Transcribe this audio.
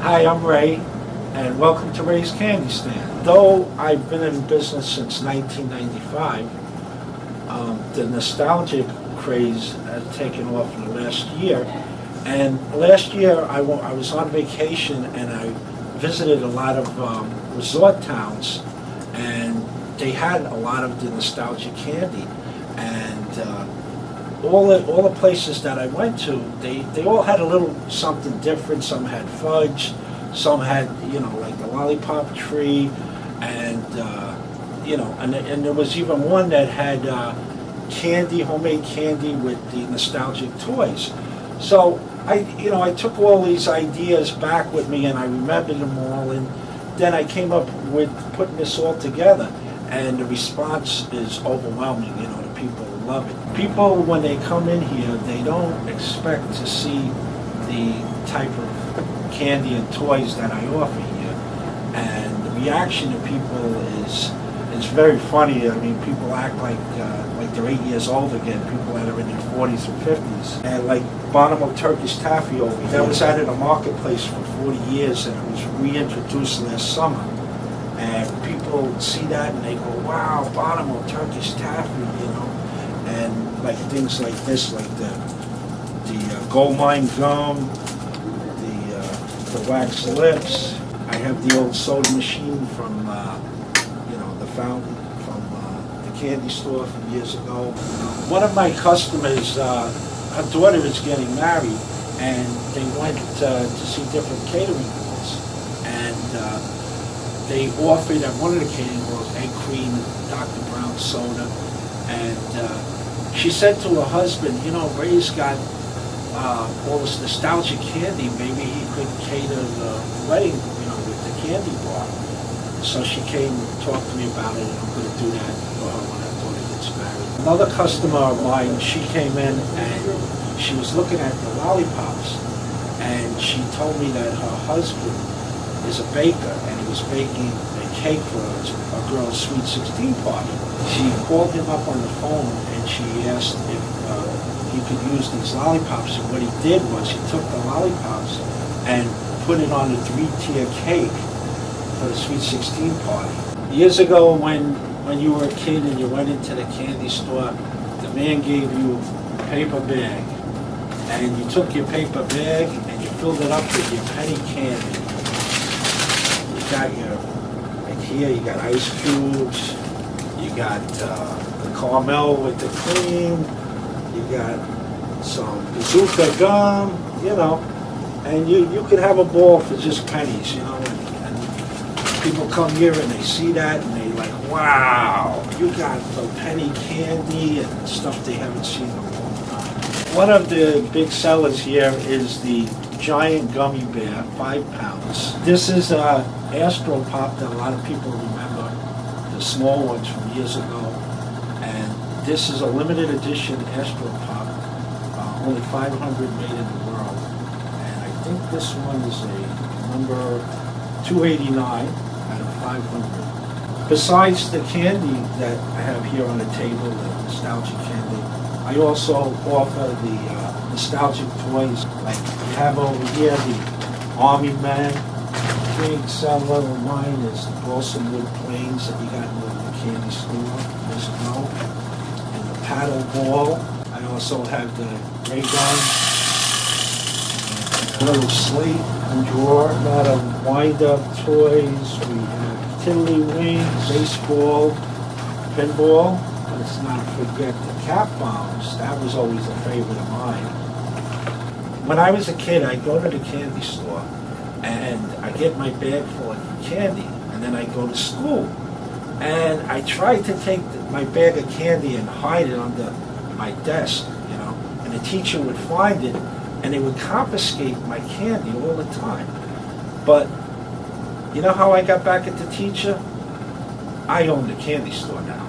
Hi, I'm Ray, and welcome to Ray's Candy Stand. Though I've been in business since 1995, the nostalgic craze has taken off in the last year. And last year I was on vacation and I visited a lot of resort towns, and they had a lot of the nostalgic candy. And all the places that I went to, they all had a little something different. Some had fudge, some had, like the lollipop tree, and and there was even one that had candy, homemade candy with the nostalgic toys. So I took all these ideas back with me and I remembered them all, and then I came up with putting this all together, and the response is overwhelming. The people love it. People, when they come in here, they don't expect to see the type of candy and toys that I offer here, and the reaction to people is very funny. I mean, people act like they're 8 years old again. People that are in their 40s and 50s, and like Bonham Turkish taffy over here, that was out at a marketplace for 40 years, and it was reintroduced last summer. And people see that and they go, "Wow, Bonham Turkish taffy," and like things like this, like the gold mine gum, the wax lips. I have the old soda machine from the fountain from the candy store from years ago. One of my customers, her daughter is getting married, and they went to see different catering halls, and they offered at one of the catering halls egg cream and Dr. Brown soda, and she said to her husband, Ray's got all this nostalgic candy, maybe he could cater the wedding, with the candy bar. So she came and talked to me about it, and I'm going to do that for her when her daughter gets married. Another customer of mine, she came in and she was looking at the lollipops, and she told me that her husband is a baker, and he was baking a cake for a girl's sweet 16 party. She called him up on the phone and she asked if he could use these lollipops, and what he did was he took the lollipops and put it on a 3-tier cake for the sweet 16 party. Years ago, when you were a kid and you went into the candy store, the man gave you a paper bag, and you took your paper bag and you filled it up with your penny candy. You got like here, you got ice cubes, you got the caramel with the cream, you got some bazooka gum, and you could have a ball for just pennies, and people come here and they see that and they like, wow, you got the penny candy and stuff they haven't seen in a long time. One of the big sellers here is the giant gummy bear, 5 pounds. This is Astro Pop that a lot of people remember, the small ones from years ago. And this is a limited edition Astro Pop, only 500 made in the world. And I think this one is a number 289 out of 500. Besides the candy that I have here on the table, the nostalgic candy, I also offer the nostalgic toys. Like you have over here the Army Man. Big seller of mine is the balsam wood planes that you got in the candy store years ago, and the paddle ball. I also have the ray gun, a little slate and drawer. A lot of wind-up toys. We have tiddlywinks, baseball, pinball. Let's not forget the cat bombs. That was always a favorite of mine. When I was a kid, I'd go to the candy store and I get my bag full of candy, and then I go to school. And I tried to take my bag of candy and hide it under my desk, and the teacher would find it, and they would confiscate my candy all the time. But you know how I got back at the teacher? I own the candy store now.